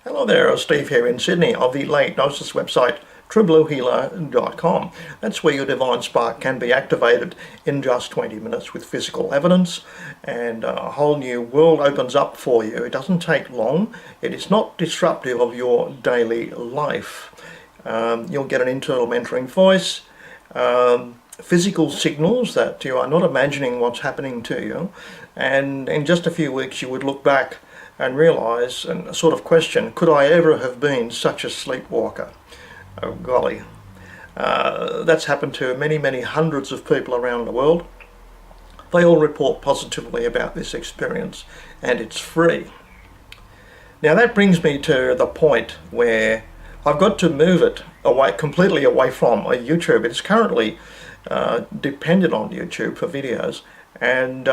Hello there, Steve here in Sydney of the late Gnosis website truebluehealer.com. That's where your divine spark can be activated in just 20 minutes with physical evidence, and a whole new world opens up for you. It doesn't take long. It is not disruptive of your daily life. You'll get an internal mentoring voice, physical signals that you are not imagining what's happening to you, and in just a few weeks you would look back and realise and sort of question, could I ever have been such a sleepwalker? Oh golly. That's happened to many hundreds of people around the world. They all report positively about this experience, and it's free. Now that brings me to the point where I've got to move it completely away from YouTube. It's currently dependent on YouTube for videos, and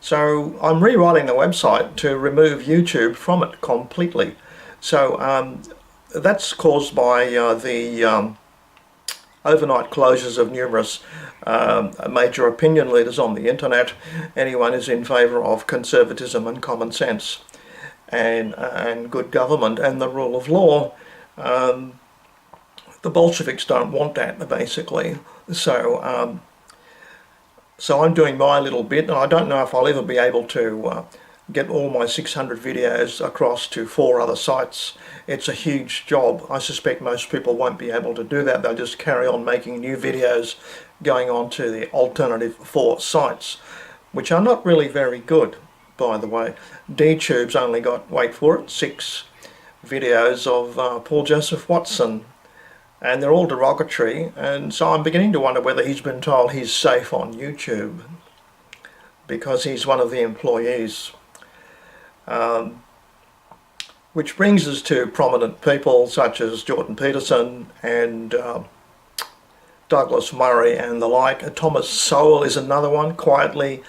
so I'm rewriting the website to remove YouTube from it completely. So that's caused by the overnight closures of numerous major opinion leaders on the internet. Anyone who's in favour of conservatism and common sense and good government and the rule of law. The Bolsheviks don't want that, basically. So I'm doing my little bit, and I don't know if I'll ever be able to get all my 600 videos across to 4 other sites. It's a huge job. I suspect most people won't be able to do that. They'll just carry on making new videos going on to the alternative 4 sites, which are not really very good, by the way. DTube's only got, wait for it, 6 videos of Paul Joseph Watson, and they're all derogatory, and so I'm beginning to wonder whether he's been told he's safe on YouTube because he's one of the employees. Which brings us to prominent people such as Jordan Peterson and Douglas Murray and the like. Thomas Sowell is another one, quietly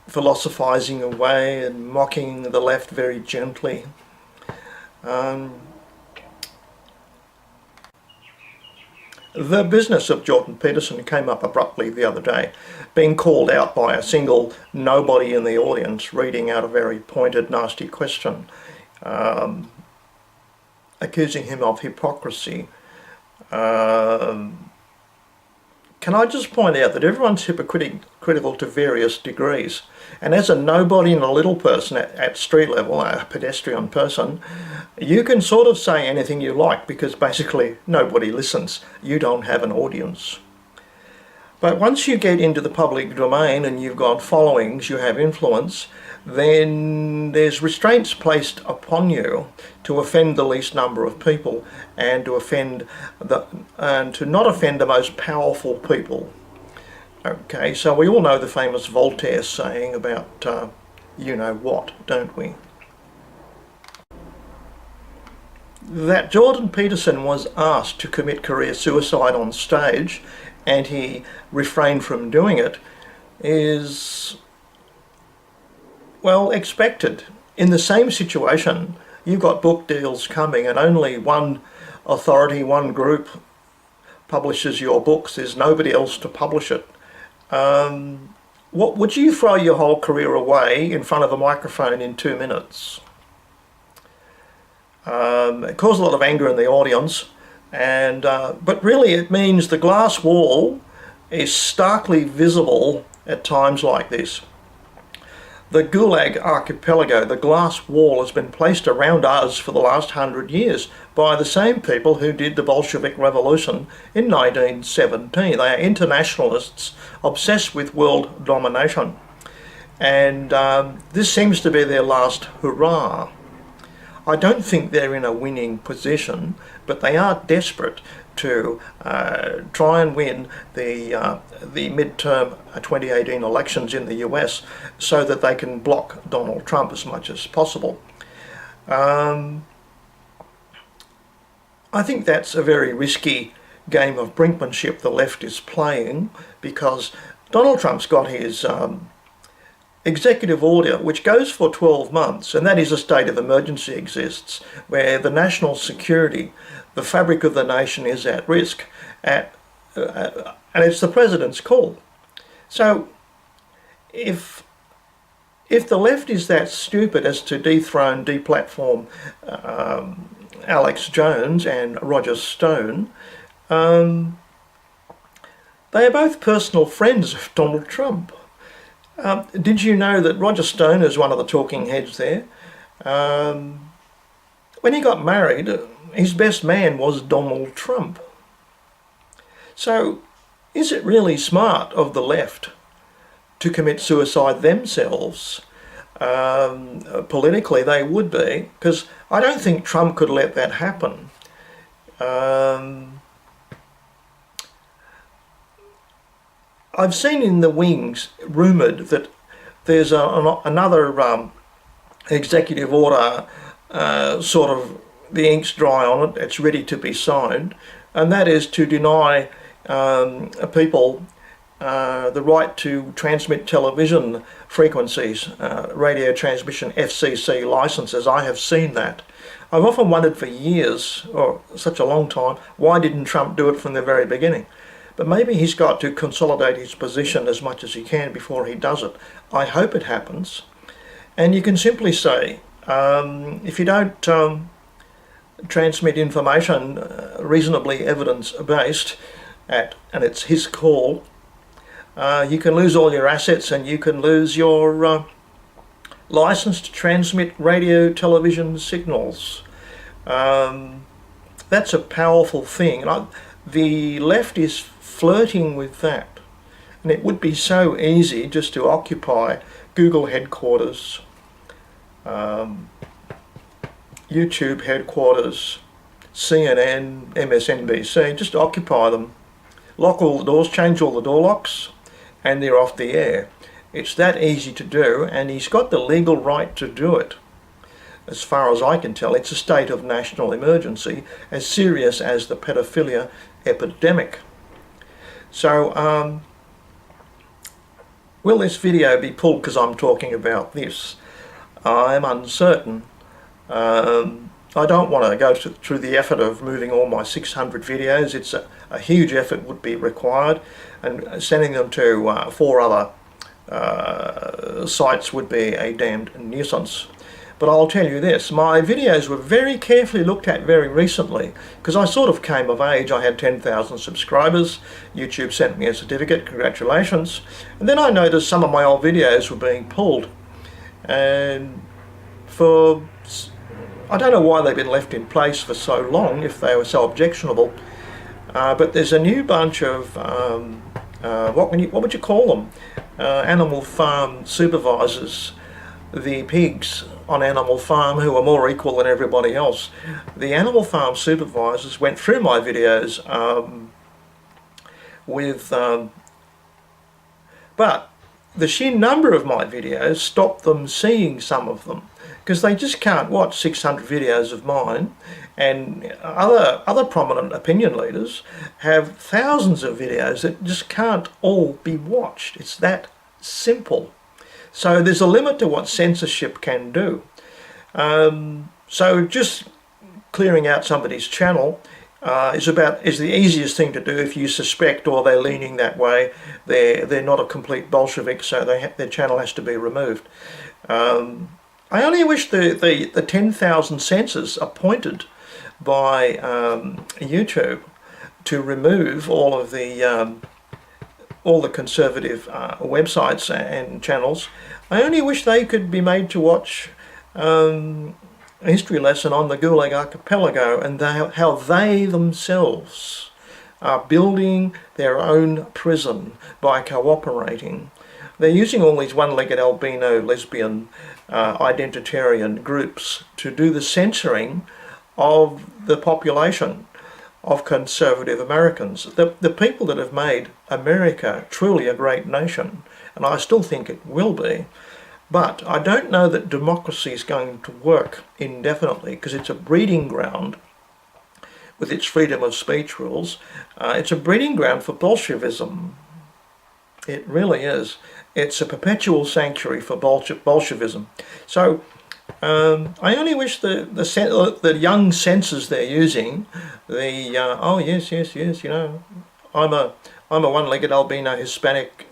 philosophizing away and mocking the left very gently. The business of Jordan Peterson came up abruptly the other day, being called out by a single nobody in the audience reading out a very pointed, nasty question, accusing him of hypocrisy. Can I just point out that everyone's hypocritical to various degrees, and as a nobody and a little person at street level, a pedestrian person, you can sort of say anything you like because basically nobody listens. You don't have an audience. But once you get into the public domain and you've got followings, you have influence, then there's restraints placed upon you to offend the least number of people and to not offend the most powerful people. Okay, so we all know the famous Voltaire saying about you know what, don't we? That Jordan Peterson was asked to commit career suicide on stage and he refrained from doing it is, well, expected. In the same situation, you've got book deals coming and only one authority, one group publishes your books. There's nobody else to publish it. What would you throw your whole career away in front of a microphone in 2 minutes? It caused a lot of anger in the audience, and but really it means the glass wall is starkly visible at times like this. The Gulag archipelago, the glass wall, has been placed around us for the last 100 years by the same people who did the Bolshevik Revolution in 1917. They are internationalists obsessed with world domination. And this seems to be their last hurrah. I don't think they're in a winning position, but they are desperate to try and win the midterm 2018 elections in the US so that they can block Donald Trump as much as possible. I think that's a very risky game of brinkmanship the left is playing, because Donald Trump's got his executive order which goes for 12 months, and that is a state of emergency exists where the national security, the fabric of the nation, is at risk, and it's the president's call. So if if the left is that stupid as to dethrone, deplatform Alex Jones and Roger Stone, they are both personal friends of Donald Trump. Did you know that Roger Stone is one of the talking heads there? When he got married, his best man was Donald Trump. So, is it really smart of the left to commit suicide themselves? Politically, they would be, because I don't think Trump could let that happen. I've seen in the wings rumoured that there's another executive order, sort of the ink's dry on it, it's ready to be signed, and that is to deny people the right to transmit television frequencies, radio transmission FCC licenses. I have seen that. I've often wondered for years, or such a long time, why didn't Trump do it from the very beginning? But maybe he's got to consolidate his position as much as he can before he does it. I hope it happens. And you can simply say, if you don't transmit information reasonably evidence-based, and it's his call, you can lose all your assets and you can lose your license to transmit radio television signals. That's a powerful thing. And the left is flirting with that. And it would be so easy just to occupy Google headquarters, YouTube headquarters, CNN, MSNBC, just occupy them. Lock all the doors, change all the door locks, and they're off the air. It's that easy to do, and he's got the legal right to do it. As far as I can tell, it's a state of national emergency, as serious as the pedophilia epidemic. So, will this video be pulled because I'm talking about this? I'm uncertain. I don't want to go through the effort of moving all my 600 videos. It's a huge effort would be required, and sending them to 4 other sites would be a damned nuisance. But I'll tell you this, my videos were very carefully looked at very recently, because I sort of came of age. I had 10,000 subscribers. YouTube sent me a certificate, congratulations. And then I noticed some of my old videos were being pulled. And I don't know why they've been left in place for so long, if they were so objectionable. But there's a new bunch of, what would you call them? Animal farm supervisors, the pigs on Animal Farm who are more equal than everybody else. The Animal Farm supervisors went through my videos but the sheer number of my videos stopped them seeing some of them, because they just can't watch 600 videos of mine, and other prominent opinion leaders have thousands of videos that just can't all be watched. It's that simple. So there's a limit to what censorship can do. So just clearing out somebody's channel is the easiest thing to do if you suspect, or they're leaning that way, they're not a complete Bolshevik, so their channel has to be removed. I only wish the 10,000 censors appointed by YouTube to remove all of the conservative websites and channels. I only wish they could be made to watch a history lesson on the Gulag Archipelago and how they themselves are building their own prison by cooperating. They're using all these one-legged albino lesbian identitarian groups to do the censoring of the population of conservative Americans, the people that have made America truly a great nation, and I still think it will be. But I don't know that democracy is going to work indefinitely, because it's a breeding ground with its freedom of speech rules. It's a breeding ground for Bolshevism. It really is. It's a perpetual sanctuary for Bolshevism. So I only wish the young censors they're using, oh yes, you know, I'm a one-legged albino Hispanic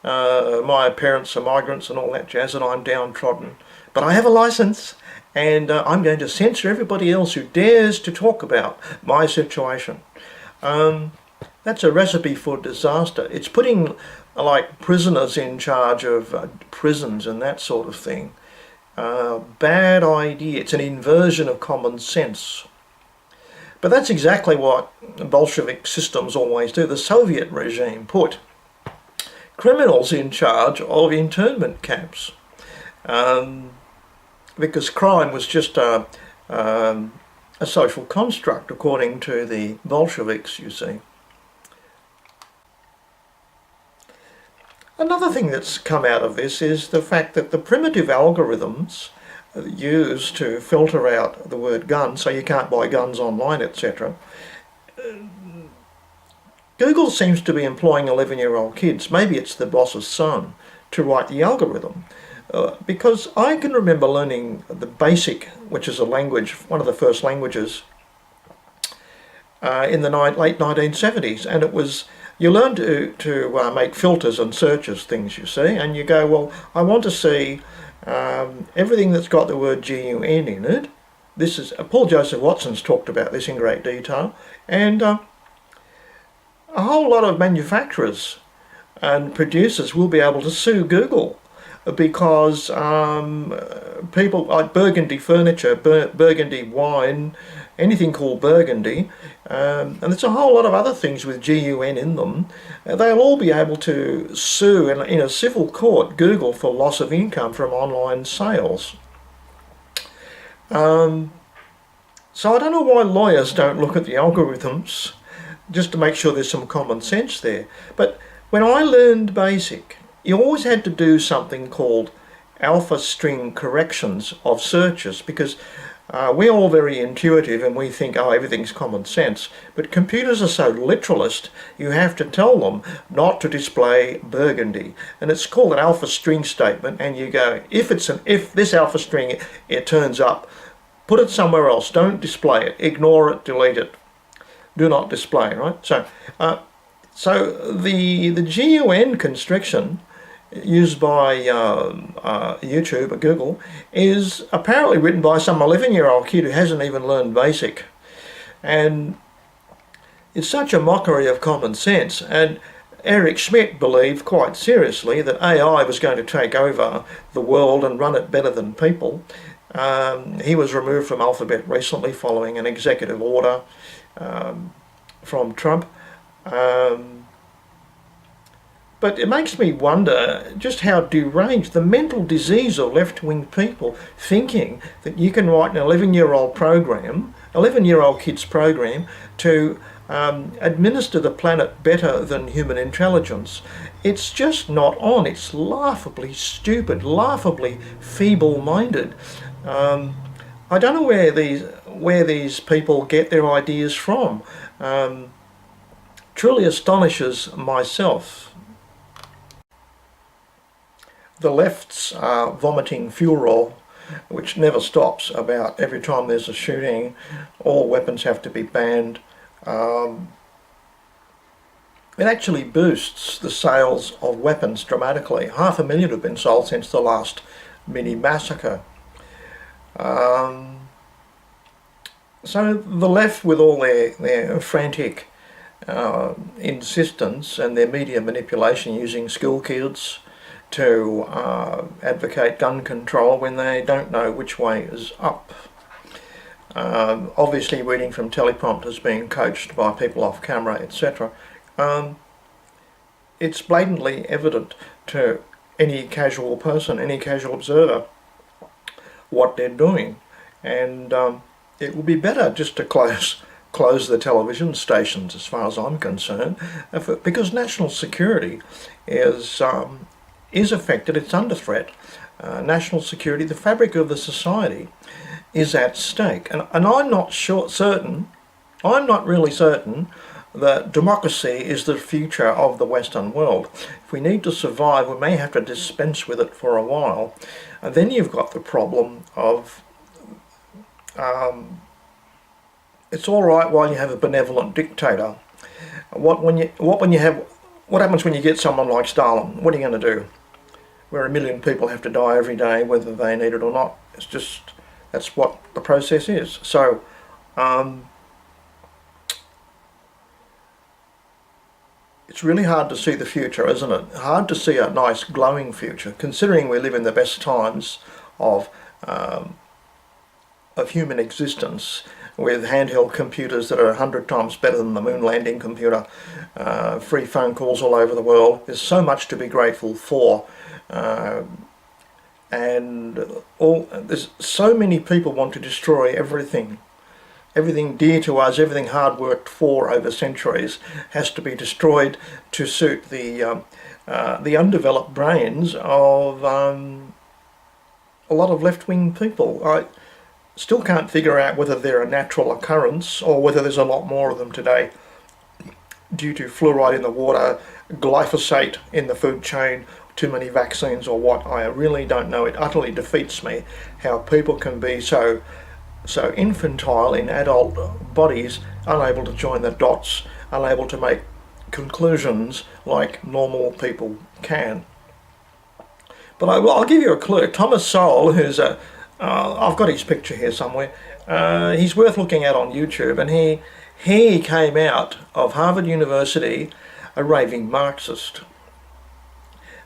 my parents are migrants and all that jazz, and I'm downtrodden. But I have a license, and I'm going to censor everybody else who dares to talk about my situation. That's a recipe for disaster. It's putting like prisoners in charge of prisons and that sort of thing. Bad idea. It's an inversion of common sense. But that's exactly what Bolshevik systems always do. The Soviet regime put criminals in charge of internment camps because crime was just a social construct, according to the Bolsheviks, you see. Another thing that's come out of this is the fact that the primitive algorithms used to filter out the word gun, so you can't buy guns online, etc. Google seems to be employing 11-year-old kids, maybe it's the boss's son, to write the algorithm. Because I can remember learning the BASIC, which is a language, one of the first languages, in the late 1970s, and it was, you learn to make filters and searches, things you see, and you go, well, I want to see everything that's got the word GUN in it. This is, Paul Joseph Watson's talked about this in great detail, and a whole lot of manufacturers and producers will be able to sue Google because people like Burgundy furniture, Burgundy wine, anything called Burgundy, and there's a whole lot of other things with GUN in them, they'll all be able to sue in a civil court Google for loss of income from online sales. So I don't know why lawyers don't look at the algorithms just to make sure there's some common sense there. But when I learned BASIC, you always had to do something called alpha string corrections of searches, because we're all very intuitive and we think, oh, everything's common sense. But computers are so literalist, you have to tell them not to display Burgundy. And it's called an alpha string statement, and you go, if this alpha string, it turns up, put it somewhere else, don't display it, ignore it, delete it. Do not display, right? So the GUN constriction used by YouTube or Google is apparently written by some 11-year-old kid who hasn't even learned BASIC. And it's such a mockery of common sense. And Eric Schmidt believed quite seriously that AI was going to take over the world and run it better than people. He was removed from Alphabet recently following an executive order from Trump. But it makes me wonder just how deranged the mental disease of left-wing people thinking that you can write an 11-year-old program, 11-year-old kid's program, to administer the planet better than human intelligence. It's just not on. It's laughably stupid, laughably feeble-minded. I don't know where these people get their ideas from. Truly astonishes myself. The left's vomiting furor, which never stops about every time there's a shooting, all weapons have to be banned. It actually boosts the sales of weapons dramatically. 500,000 have been sold since the last mini massacre. So the left, with all their frantic insistence and their media manipulation using school kids to advocate gun control when they don't know which way is up. Obviously reading from teleprompters, being coached by people off camera, etc. It's blatantly evident to any casual person, any casual observer, what they're doing. And it would be better just to close the television stations as far as I'm concerned, because national security is affected, it's under threat. National security, the fabric of the society, is at stake. And I'm not really certain that democracy is the future of the Western world. If we need to survive, we may have to dispense with it for a while. And then you've got the problem of it's all right while you have a benevolent dictator. What when you have what happens when you get someone like Stalin? What are you going to do? Where 1 million people have to die every day, whether they need it or not. It's just, that's what the process is. So, it's really hard to see the future, isn't it? Hard to see a nice glowing future, considering we live in the best times of human existence, with handheld computers that are 100 times better than the moon landing computer, free phone calls all over the world. There's so much to be grateful for, and there's so many people want to destroy everything. Everything dear to us, everything hard worked for over centuries has to be destroyed to suit the undeveloped brains of a lot of left-wing people. I still can't figure out whether they're a natural occurrence or whether there's a lot more of them today due to fluoride in the water, glyphosate in the food chain, too many vaccines or what. I really don't know. It utterly defeats me how people can be so infantile in adult bodies, unable to join the dots, unable to make conclusions like normal people can. But I'll give you a clue. Thomas Sowell, who's I've got his picture here somewhere. He's worth looking at on YouTube, and he came out of Harvard University a raving Marxist.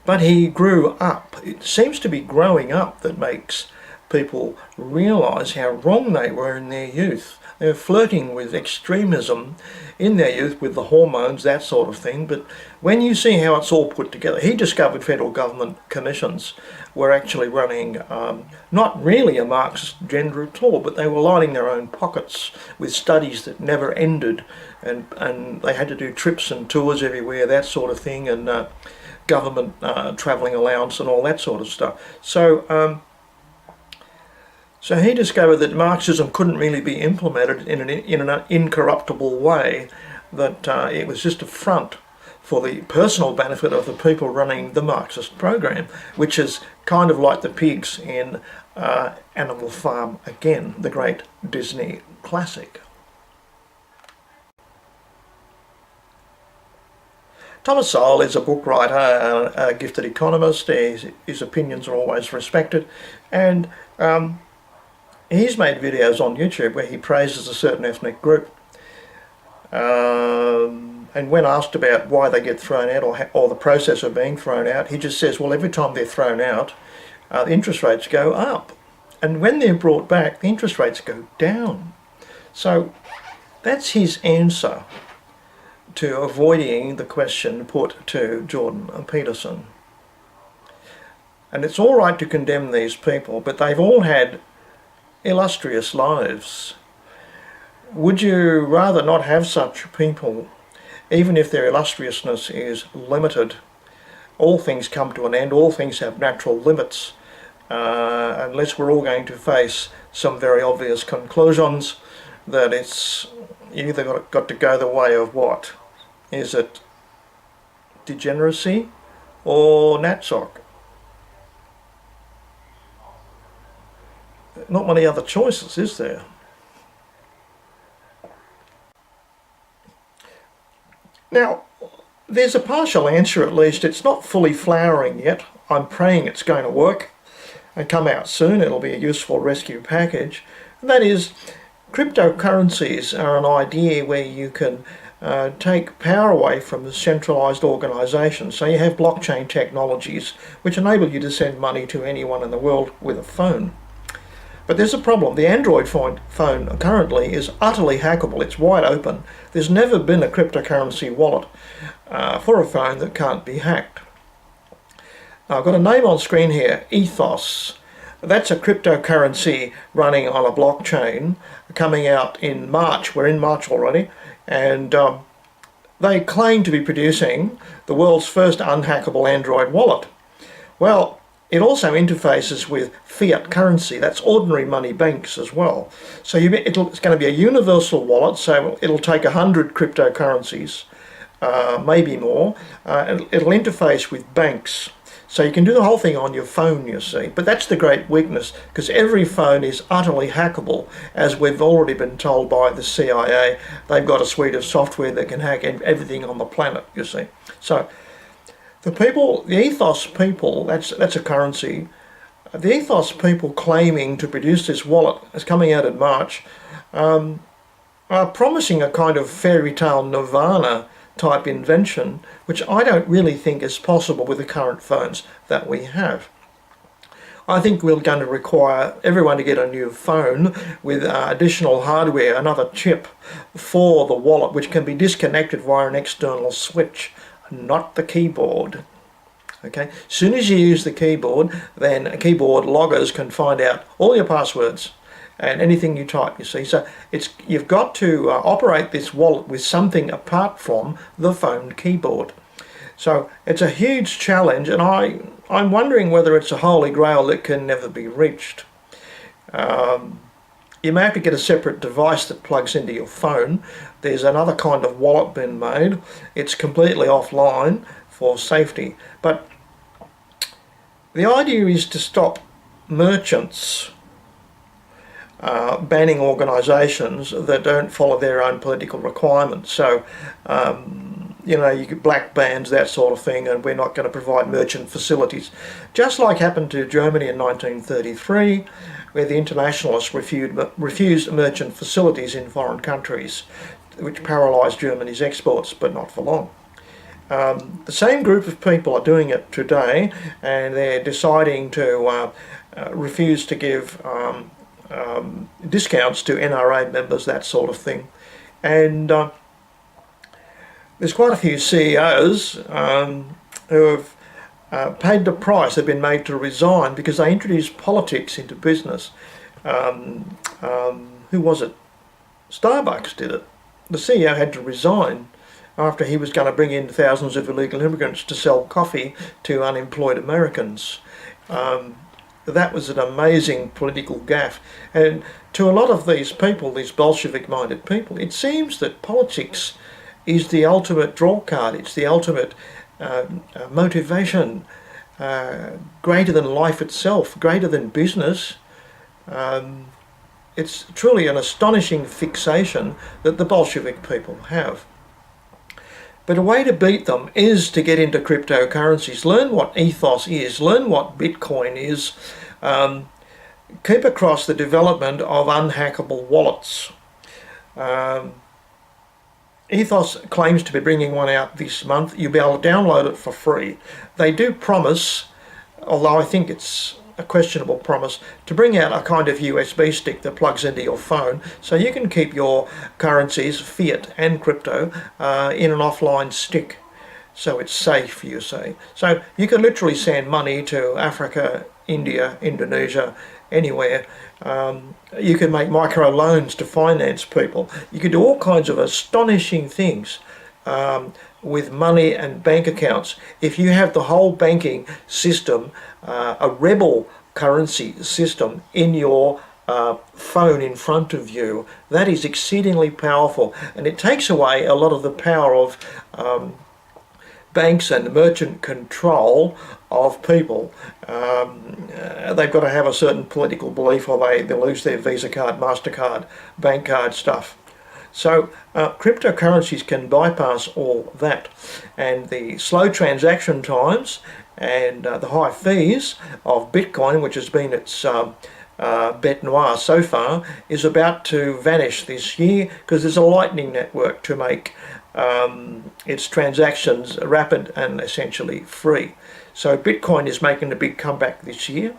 But he grew up. It seems to be growing up that makes people realise how wrong they were in their youth. They were flirting with extremism in their youth with the hormones, that sort of thing. But when you see how it's all put together, he discovered federal government commissions were actually running not really a Marxist agenda at all, but they were lining their own pockets with studies that never ended, and they had to do trips and tours everywhere, that sort of thing, and government travelling allowance and all that sort of stuff. So he discovered that Marxism couldn't really be implemented in an incorruptible way, that it was just a front for the personal benefit of the people running the Marxist program, which is kind of like the pigs in Animal Farm again, the great Disney classic. Thomas Sowell is a book writer, a gifted economist. His opinions are always respected, and he's made videos on YouTube where he praises a certain ethnic group. And when asked about why they get thrown out or the process of being thrown out, he just says, well, every time they're thrown out, the interest rates go up. And when they're brought back, the interest rates go down. So that's his answer to avoiding the question put to Jordan and Peterson. And it's all right to condemn these people, but they've all had illustrious lives. Would you rather not have such people, even if their illustriousness is limited? All things come to an end, all things have natural limits, unless we're all going to face some very obvious conclusions that it's either got to go the way of what? Is it degeneracy or NatSoc? Not many other choices, is there? Now, there's a partial answer at least. It's not fully flowering yet. I'm praying it's going to work and come out soon. It'll be a useful rescue package. And that is, cryptocurrencies are an idea where you can take power away from the centralised organisations. So you have blockchain technologies which enable you to send money to anyone in the world with a phone. But there's a problem. The Android phone currently is utterly hackable. It's wide open. There's never been a cryptocurrency wallet for a phone that can't be hacked. Now, I've got a name on screen here, Ethos. That's a cryptocurrency running on a blockchain coming out in March. We're in March already. And they claim to be producing the world's first unhackable Android wallet. Well, it also interfaces with fiat currency. That's ordinary money banks as well. So it's going to be a universal wallet, so it'll take 100 cryptocurrencies, maybe more. It'll interface with banks. So you can do the whole thing on your phone, you see. But that's the great weakness, because every phone is utterly hackable, as we've already been told by the CIA. They've got a suite of software that can hack everything on the planet, you see. So the people, the ethos people, that's a currency. The ethos people claiming to produce this wallet, is coming out in March, are promising a kind of fairy tale nirvana type invention, which I don't really think is possible with the current phones that we have. I think we're going to require everyone to get a new phone with additional hardware, another chip for the wallet, which can be disconnected via an external switch, not the keyboard. Okay, as soon as you use the keyboard, then keyboard loggers can find out all your passwords and anything you type, you see. So you've got to operate this wallet with something apart from the phone keyboard. So it's a huge challenge, and I'm wondering whether it's a holy grail that can never be reached. You may have to get a separate device that plugs into your phone. There's another kind of wallet been made. It's completely offline for safety. But the idea is to stop merchants banning organisations that don't follow their own political requirements. So, you know, you get black bans, that sort of thing, and we're not going to provide merchant facilities. Just like happened to Germany in 1933, where the internationalists refused merchant facilities in foreign countries, which paralysed Germany's exports, but not for long. The same group of people are doing it today, and they're deciding to refuse to give discounts to NRA members, that sort of thing. And there's quite a few CEOs who have paid the price. They've been made to resign because they introduced politics into business. Who was it? Starbucks did it. The CEO had to resign after he was going to bring in thousands of illegal immigrants to sell coffee to unemployed Americans. That was an amazing political gaffe. And to a lot of these people, these Bolshevik-minded people, it seems that politics is the ultimate draw card. It's the ultimate motivation, greater than life itself, greater than business. It's truly an astonishing fixation that the Bolshevik people have. But a way to beat them is to get into cryptocurrencies, learn what ethos is, learn what Bitcoin is, keep across the development of unhackable wallets. Ethos claims to be bringing one out this month. You'll be able to download it for free. They do promise, although I think it's a questionable promise, to bring out a kind of USB stick that plugs into your phone so you can keep your currencies, fiat and crypto, in an offline stick. So it's safe, you say. So you can literally send money to Africa, India, Indonesia, anywhere. You can make micro loans to finance people. You can do all kinds of astonishing things with money and bank accounts. If you have the whole banking system, a rebel currency system in your phone in front of you, that is exceedingly powerful, and it takes away a lot of the power of banks and merchant control of people. They've got to have a certain political belief or they lose their Visa card, MasterCard, bank card stuff. So cryptocurrencies can bypass all that, and the slow transaction times and the high fees of Bitcoin, which has been its bête noire so far, is about to vanish this year because there's a lightning network to make its transactions rapid and essentially free. So Bitcoin is making a big comeback this year,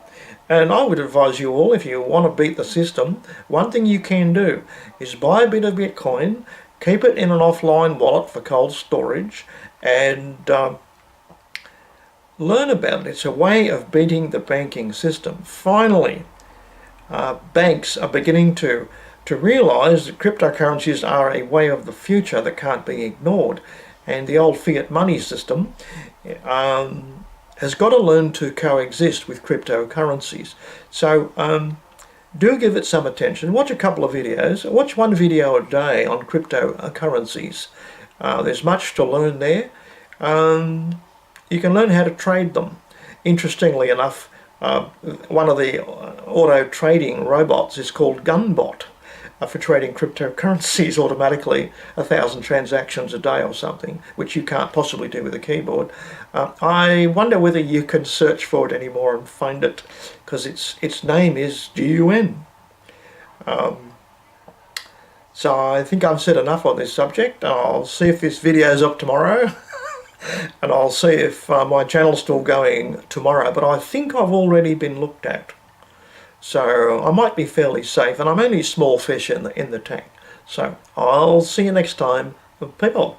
and I would advise you all, if you want to beat the system, one thing you can do is buy a bit of Bitcoin, keep it in an offline wallet for cold storage, and learn about it. It's a way of beating the banking system. Finally, banks are beginning to realise that cryptocurrencies are a way of the future that can't be ignored, and the old fiat money system has got to learn to coexist with cryptocurrencies. So do give it some attention. Watch a couple of videos. Watch one video a day on cryptocurrencies. There's much to learn there. You can learn how to trade them. Interestingly enough, one of the auto trading robots is called Gunbot for trading cryptocurrencies automatically, 1,000 transactions a day or something, which you can't possibly do with a keyboard. I wonder whether you can search for it anymore and find it, because its name is GUN. So I think I've said enough on this subject. I'll see if this video's up tomorrow. And I'll see if my channel's still going tomorrow, but I think I've already been looked at. So I might be fairly safe, and I'm only small fish in the tank. So I'll see you next time, people.